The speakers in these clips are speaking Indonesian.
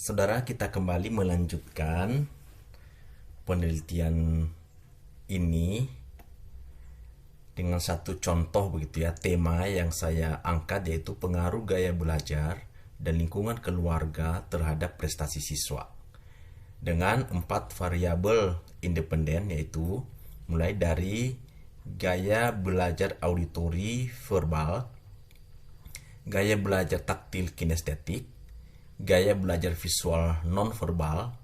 Saudara, kita kembali melanjutkan penelitian ini dengan satu contoh begitu ya, tema yang saya angkat yaitu pengaruh gaya belajar dan lingkungan keluarga terhadap prestasi siswa. Dengan 4 variabel independen yaitu mulai dari gaya belajar auditori verbal, gaya belajar taktil kinestetik, gaya belajar visual non-verbal,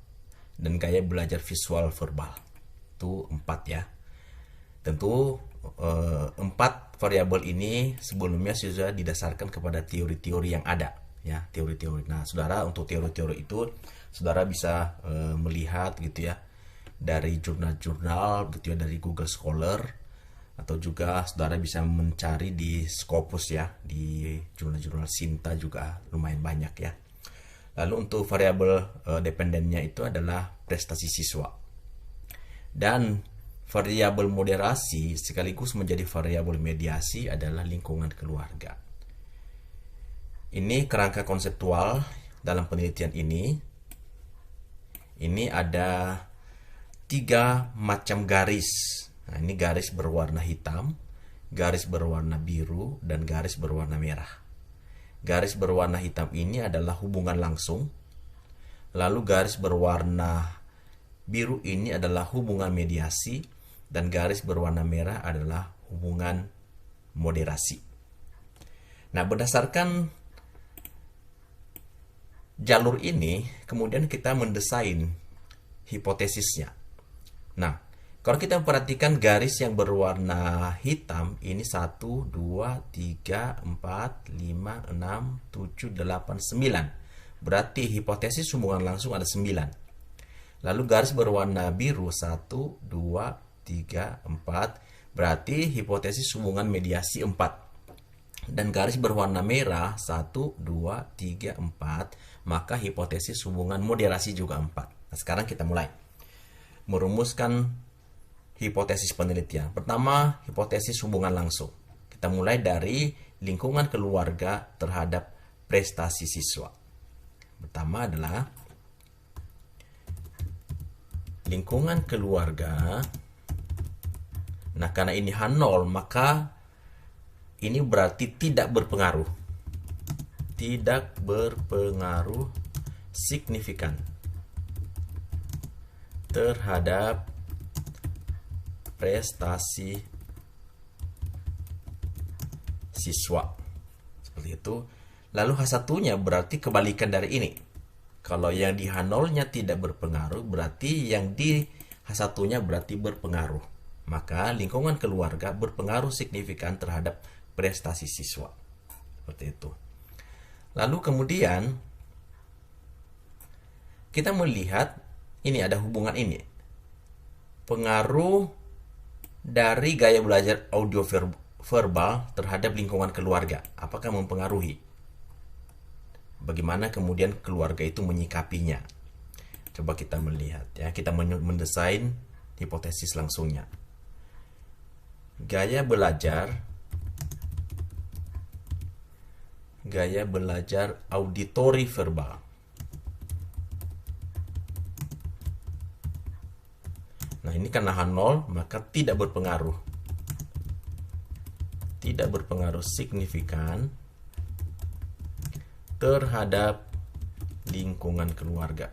dan gaya belajar visual verbal. Itu 4 ya. Tentu 4 variabel ini sebelumnya sudah didasarkan kepada teori-teori yang ada ya, teori-teori. Nah, saudara, untuk teori-teori itu saudara bisa melihat gitu ya dari jurnal-jurnal gitu ya, dari Google Scholar, atau juga saudara bisa mencari di Scopus ya, di jurnal-jurnal Sinta juga lumayan banyak ya. Lalu untuk variabel dependennya itu adalah prestasi siswa. Dan variabel moderasi sekaligus menjadi variabel mediasi adalah lingkungan keluarga. Ini kerangka konseptual dalam penelitian ini. Ini ada 3 macam garis. Nah, ini garis berwarna hitam, garis berwarna biru, dan garis berwarna merah. Garis berwarna hitam ini adalah hubungan langsung. Lalu garis berwarna biru ini adalah hubungan mediasi. Dan garis berwarna merah adalah hubungan moderasi. Nah, berdasarkan jalur ini, kemudian kita mendesain hipotesisnya. Nah, kalau kita perhatikan garis yang berwarna hitam, ini 1, 2, 3, 4, 5, 6, 7, 8, 9. Berarti hipotesis hubungan langsung ada 9. Lalu garis berwarna biru 1, 2, 3, 4. Berarti hipotesis hubungan mediasi 4. Dan garis berwarna merah 1, 2, 3, 4. Maka hipotesis hubungan moderasi juga 4. Nah, sekarang kita mulai merumuskan hipotesis penelitian. Pertama, hipotesis hubungan langsung. Kita mulai dari lingkungan keluarga terhadap prestasi siswa. Pertama adalah lingkungan keluarga. Nah, karena ini H0, maka ini berarti tidak berpengaruh. Tidak berpengaruh signifikan terhadap prestasi siswa. Seperti itu. Lalu H1-nya berarti kebalikan dari ini. Kalau yang di H0-nya tidak berpengaruh, berarti yang di H1-nya berarti berpengaruh. Maka lingkungan keluarga berpengaruh signifikan terhadap prestasi siswa. Seperti itu. Lalu kemudian kita melihat ini ada hubungan ini. Pengaruh dari gaya belajar audio verbal terhadap lingkungan keluarga. Apakah mempengaruhi? Bagaimana kemudian keluarga itu menyikapinya? Coba kita melihat ya. Kita mendesain hipotesis langsungnya. Gaya belajar auditori verbal. Nah, ini karena H0 maka tidak berpengaruh. Tidak berpengaruh signifikan terhadap lingkungan keluarga.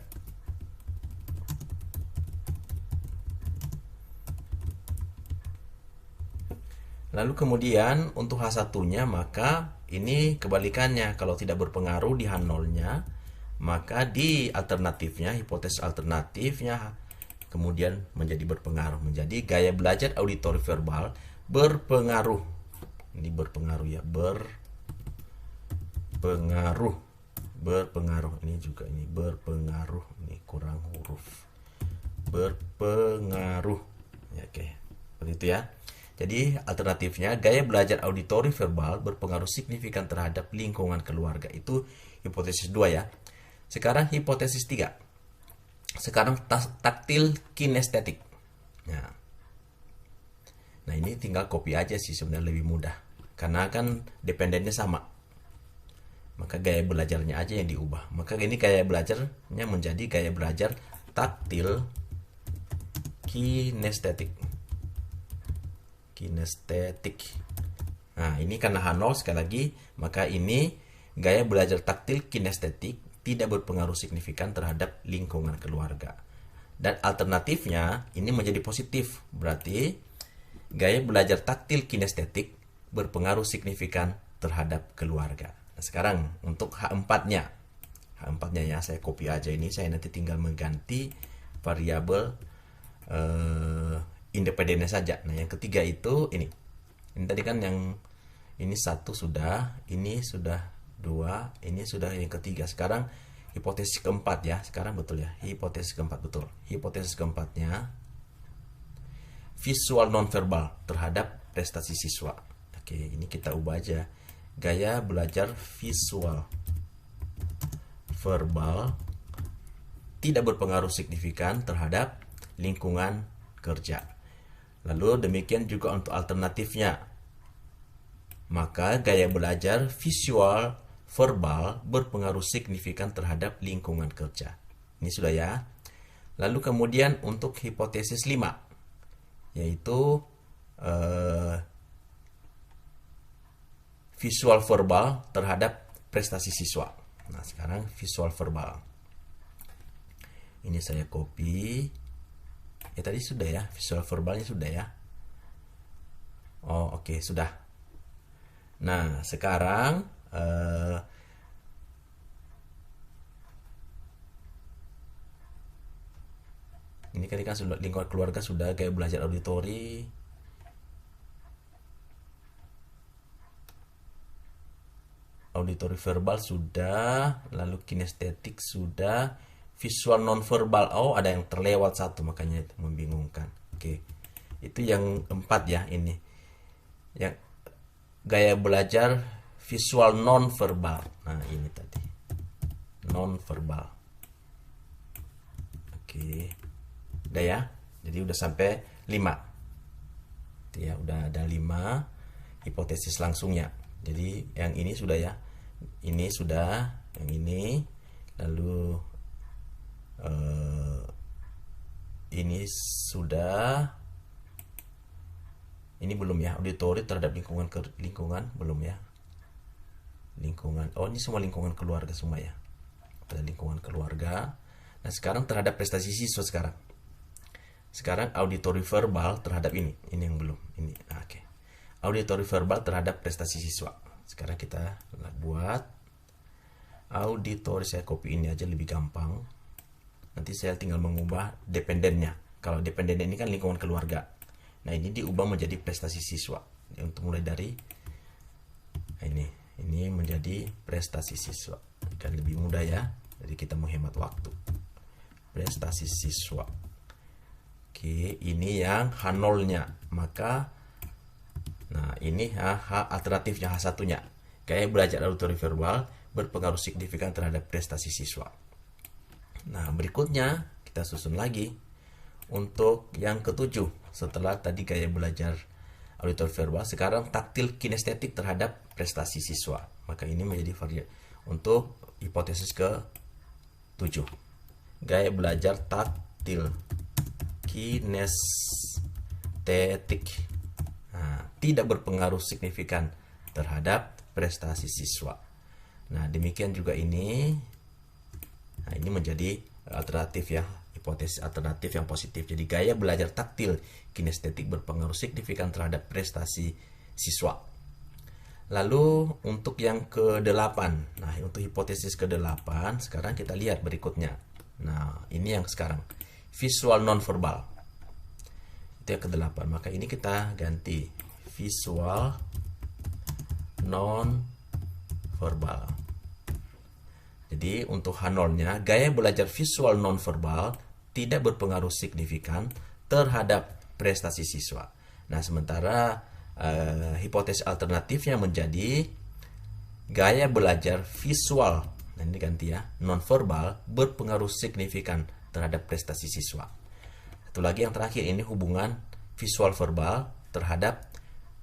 Lalu kemudian untuk H1-nya maka ini kebalikannya. Kalau tidak berpengaruh di H0-nya, maka di alternatifnya, hipotesis alternatifnya kemudian menjadi berpengaruh. Menjadi gaya belajar auditori verbal berpengaruh. Ini berpengaruh ya, berpengaruh. Ini juga ini berpengaruh. Ini kurang huruf. Berpengaruh. Ya, oke. Seperti itu ya. Jadi alternatifnya gaya belajar auditori verbal berpengaruh signifikan terhadap lingkungan keluarga. Itu hipotesis 2 ya. Sekarang hipotesis 3. Sekarang taktil kinestetik. Nah, ini tinggal copy aja sih sebenarnya, lebih mudah. Karena kan dependennya sama. maka gaya belajarnya aja yang diubah. Maka ini gaya belajarnya menjadi gaya belajar taktil kinestetik. Nah, ini karena H0 sekali lagi, maka ini gaya belajar taktil kinestetik tidak berpengaruh signifikan terhadap lingkungan keluarga. Dan alternatifnya ini menjadi positif, berarti gaya belajar taktil kinestetik berpengaruh signifikan terhadap keluarga. Nah, sekarang untuk H4-nya. H4-nya ya, saya copy aja ini, saya nanti tinggal mengganti variabel independennya saja. Nah, yang ketiga itu ini. Ini tadi kan yang ini satu sudah, ini sudah dua, ini sudah yang ketiga. Sekarang hipotesis keempat ya. Sekarang betul ya, hipotesis keempat betul. Hipotesis keempatnya visual nonverbal terhadap prestasi siswa. Oke, ini kita ubah aja. Gaya belajar visual verbal tidak berpengaruh signifikan terhadap lingkungan kerja. Lalu demikian juga untuk alternatifnya. Maka gaya belajar visual verbal berpengaruh signifikan terhadap lingkungan kerja. Ini sudah ya. Lalu kemudian untuk hipotesis 5, yaitu visual verbal terhadap prestasi siswa. Nah, sekarang visual verbal. Ini saya copy. Ya tadi sudah ya, visual verbalnya sudah ya. Oh, oke, sudah. Nah, sekarang ini kan sudah lingkungan keluarga sudah, gaya belajar auditori. Auditori verbal sudah, lalu kinestetik sudah, visual nonverbal. Oh, ada yang terlewat satu, makanya itu membingungkan. Oke. Itu yang 4 ya ini. Yang gaya belajar visual nonverbal. Nah, ini tadi. Nonverbal. Oke. Udah ya. Jadi udah sampai 5. Itu ya, udah ada 5 hipotesis langsungnya. Jadi yang ini sudah ya. Ini sudah, yang ini, lalu ini sudah, ini belum ya. Auditori terhadap lingkungan belum ya. Lingkungan, oh ini semua lingkungan keluarga semua ya. Pada lingkungan keluarga. Nah, sekarang terhadap prestasi siswa sekarang. Sekarang auditori verbal terhadap ini yang belum. Ini, oke. Auditori verbal terhadap prestasi siswa. Sekarang kita buat auditori, saya copy ini aja lebih gampang. Nanti saya tinggal mengubah dependennya. Kalau dependennya ini kan lingkungan keluarga. Nah, ini diubah menjadi prestasi siswa. Untuk mulai dari ini menjadi prestasi siswa. Kan lebih mudah ya. Jadi kita menghemat waktu. Prestasi siswa. Oke, ini yang H0-nya. Maka nah, ini H alternatifnya, H1-nya. Gaya belajar auditori verbal berpengaruh signifikan terhadap prestasi siswa. Nah, berikutnya kita susun lagi untuk yang ketujuh. Setelah tadi gaya belajar auditori verbal, sekarang taktil kinestetik terhadap prestasi siswa. Maka ini menjadi variabel untuk hipotesis ke-7. Gaya belajar taktil kinestetik tidak berpengaruh signifikan terhadap prestasi siswa. Nah, demikian juga ini. Nah, ini menjadi alternatif ya, hipotesis alternatif yang positif. Jadi gaya belajar taktil kinestetik berpengaruh signifikan terhadap prestasi siswa. Lalu untuk yang ke-8. Nah, untuk hipotesis ke-8 sekarang kita lihat berikutnya. Nah, ini yang sekarang visual nonverbal. Itu yang ke-8. Maka ini kita ganti visual non-verbal. Jadi untuk H0-nya, gaya belajar visual non-verbal tidak berpengaruh signifikan terhadap prestasi siswa. Nah, sementara hipotesis alternatifnya menjadi gaya belajar visual, nah ini ganti ya, non-verbal berpengaruh signifikan terhadap prestasi siswa. Satu lagi yang terakhir, ini hubungan visual verbal terhadap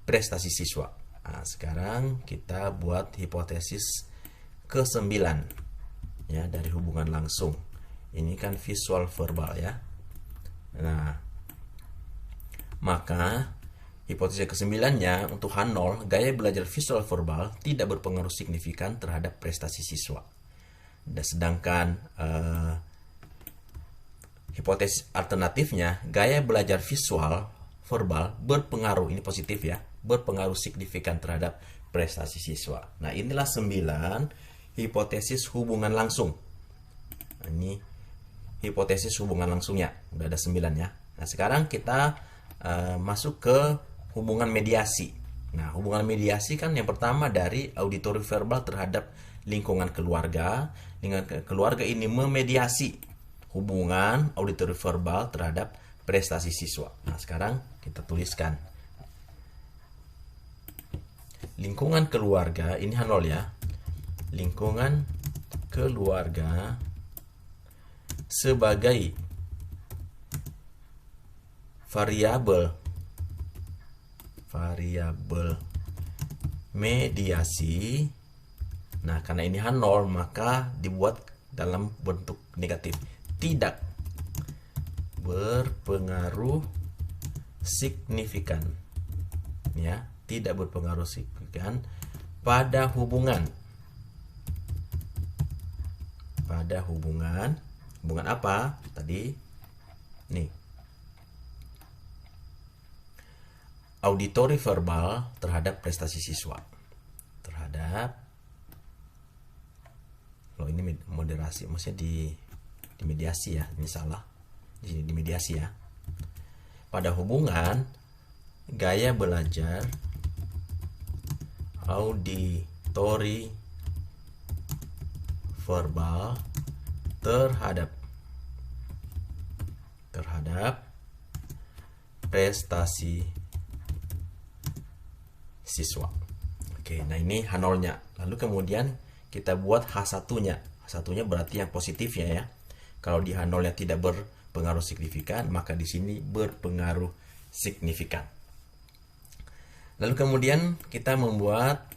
prestasi siswa. Nah, sekarang kita buat hipotesis ke-9 ya dari hubungan langsung. Ini kan visual verbal ya. Nah, maka hipotesis ke-9-nya untuk H0, gaya belajar visual verbal tidak berpengaruh signifikan terhadap prestasi siswa. Dan sedangkan hipotesis alternatifnya, gaya belajar visual verbal berpengaruh, ini positif ya, berpengaruh signifikan terhadap prestasi siswa. Nah, inilah 9 hipotesis hubungan langsung. Nah, ini hipotesis hubungan langsungnya, udah ada 9 ya. Nah, sekarang kita masuk ke hubungan mediasi. Nah, hubungan mediasi kan yang pertama dari auditori verbal terhadap lingkungan keluarga. Lingkungan keluarga ini memediasi hubungan auditori verbal terhadap prestasi siswa. Nah, sekarang kita tuliskan. Lingkungan keluarga, ini H0 ya. Lingkungan keluarga sebagai variabel mediasi. Nah, karena ini H0 maka dibuat dalam bentuk negatif. Tidak berpengaruh signifikan ya, tidak berpengaruh signifikan pada hubungan apa tadi nih, auditori verbal terhadap prestasi siswa, terhadap ini moderasi, maksudnya di mediasi ya, ini salah di mediasi ya, pada hubungan gaya belajar auditori verbal terhadap prestasi siswa. Oke, nah ini H0-nya. Lalu kemudian kita buat H1-nya. H1-nya berarti yang positifnya ya. Kalau di H0-nya tidak berpengaruh signifikan, maka di sini berpengaruh signifikan. Lalu kemudian kita membuat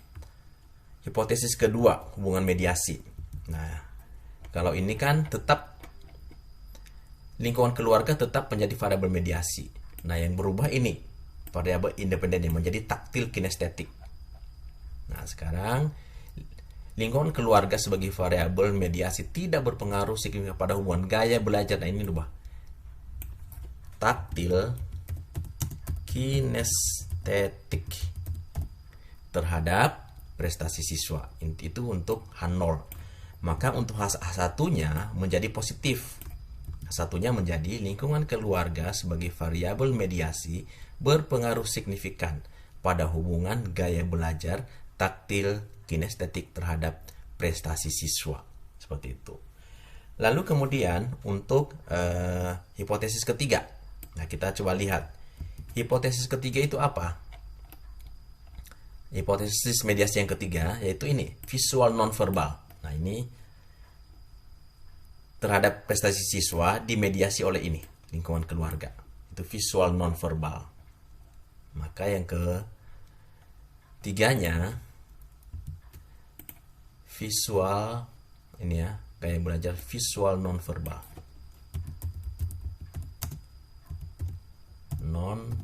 hipotesis kedua, hubungan mediasi. Nah, kalau ini kan tetap lingkungan keluarga tetap menjadi variabel mediasi. Nah, yang berubah ini variabel independen menjadi taktil kinestetik. Nah, sekarang lingkungan keluarga sebagai variabel mediasi tidak berpengaruh signifikan pada hubungan gaya belajar. Nah, ini berubah. Taktil kinestetik terhadap prestasi siswa. Itu untuk H0. Maka untuk H1-nya menjadi positif. H1-nya menjadi lingkungan keluarga sebagai variabel mediasi berpengaruh signifikan pada hubungan gaya belajar taktil kinestetik terhadap prestasi siswa. Seperti itu. Lalu kemudian untuk hipotesis ketiga. Nah, kita coba lihat. Hipotesis ketiga itu apa? Hipotesis mediasi yang ketiga yaitu ini, visual nonverbal. Nah, ini terhadap prestasi siswa dimediasi oleh ini, lingkungan keluarga. Itu visual nonverbal. Maka yang ketiganya visual ini ya, gaya belajar visual nonverbal. Nonverbal.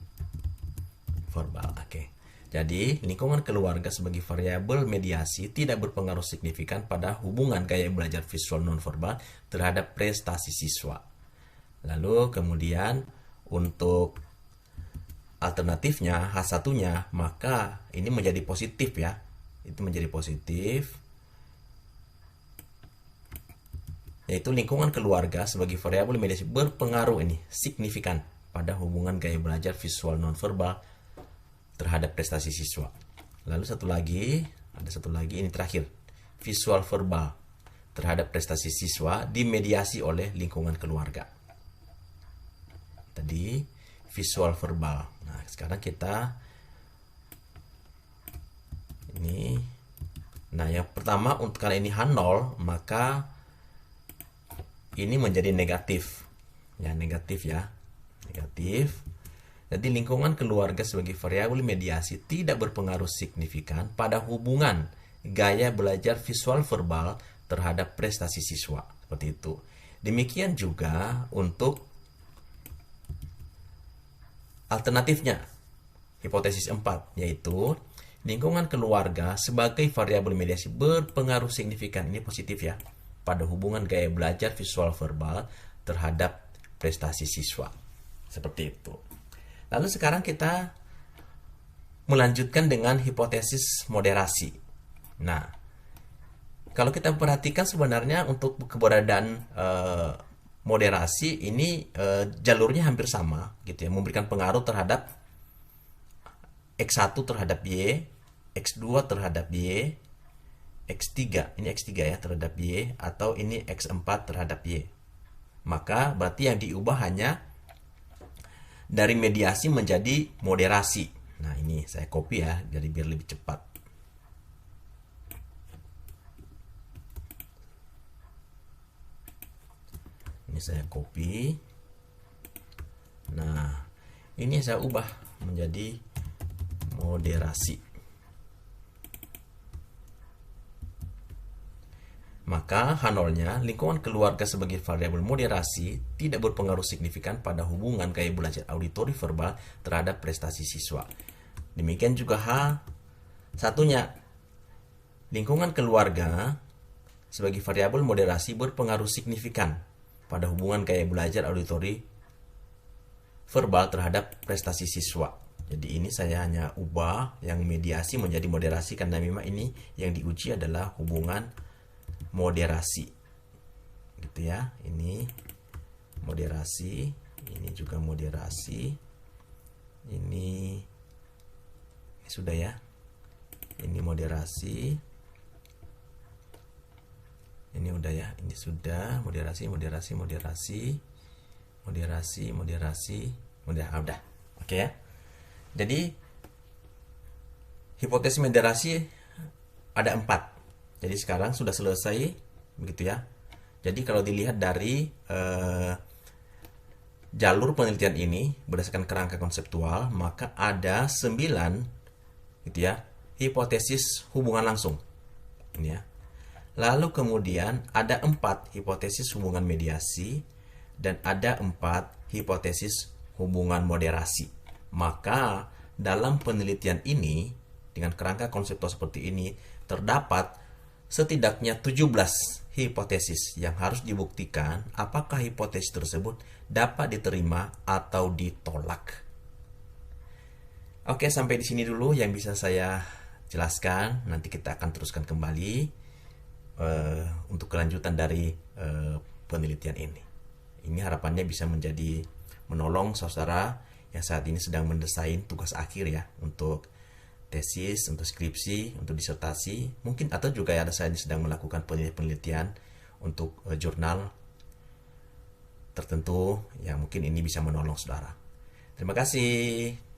Oke. Jadi, lingkungan keluarga sebagai variabel mediasi tidak berpengaruh signifikan pada hubungan gaya belajar visual nonverbal terhadap prestasi siswa. Lalu kemudian untuk alternatifnya H1-nya, maka ini menjadi positif ya. Itu menjadi positif. Yaitu lingkungan keluarga sebagai variabel mediasi berpengaruh ini signifikan pada hubungan gaya belajar visual nonverbal terhadap prestasi siswa. Lalu ada satu lagi ini terakhir, visual verbal terhadap prestasi siswa dimediasi oleh lingkungan keluarga. Tadi visual verbal. Nah, sekarang kita ini. Nah, yang pertama untuk karena ini H0, maka ini menjadi negatif. Ya, negatif ya. Negatif. Jadi lingkungan keluarga sebagai variabel mediasi tidak berpengaruh signifikan pada hubungan gaya belajar visual verbal terhadap prestasi siswa. Seperti itu. Demikian juga untuk alternatifnya, hipotesis 4, yaitu lingkungan keluarga sebagai variabel mediasi berpengaruh signifikan, ini positif ya, pada hubungan gaya belajar visual verbal terhadap prestasi siswa. Seperti itu. Lalu sekarang kita melanjutkan dengan hipotesis moderasi. Nah, kalau kita perhatikan sebenarnya untuk keberadaan moderasi ini jalurnya hampir sama gitu ya, memberikan pengaruh terhadap X1 terhadap Y, X2 terhadap Y, X3, ini X3 ya terhadap Y, atau ini X4 terhadap Y. Maka berarti yang diubah hanya dari mediasi menjadi moderasi. Nah, ini saya copy ya, jadi biar lebih cepat. Ini saya copy. Nah, ini saya ubah menjadi moderasi. Maka H0-nya, lingkungan keluarga sebagai variabel moderasi tidak berpengaruh signifikan pada hubungan gaya belajar auditori verbal terhadap prestasi siswa. Demikian juga H1-nya, lingkungan keluarga sebagai variabel moderasi berpengaruh signifikan pada hubungan gaya belajar auditori verbal terhadap prestasi siswa. Jadi ini saya hanya ubah yang mediasi menjadi moderasi karena memang ini yang diuji adalah hubungan moderasi. Gitu ya. Ini moderasi, ini juga moderasi. Ini sudah ya. Ini moderasi. Ini udah ya. Ini sudah moderasi. Udah. Oke ya. Jadi hipotesis moderasi ada 4. Jadi sekarang sudah selesai, begitu ya. Jadi kalau dilihat dari jalur penelitian ini berdasarkan kerangka konseptual, maka ada 9, gitu ya, hipotesis hubungan langsung. Ini ya. Lalu kemudian ada 4 hipotesis hubungan mediasi dan ada 4 hipotesis hubungan moderasi. Maka dalam penelitian ini dengan kerangka konseptual seperti ini terdapat setidaknya 17 hipotesis yang harus dibuktikan apakah hipotesis tersebut dapat diterima atau ditolak. Oke, sampai di sini dulu yang bisa saya jelaskan. Nanti kita akan teruskan kembali untuk kelanjutan dari penelitian ini. Ini harapannya bisa menjadi menolong saudara yang saat ini sedang mendesain tugas akhir ya, untuk tesis, untuk skripsi, untuk disertasi, mungkin, atau juga ada saya sedang melakukan penelitian untuk jurnal tertentu yang mungkin ini bisa menolong saudara. Terima kasih.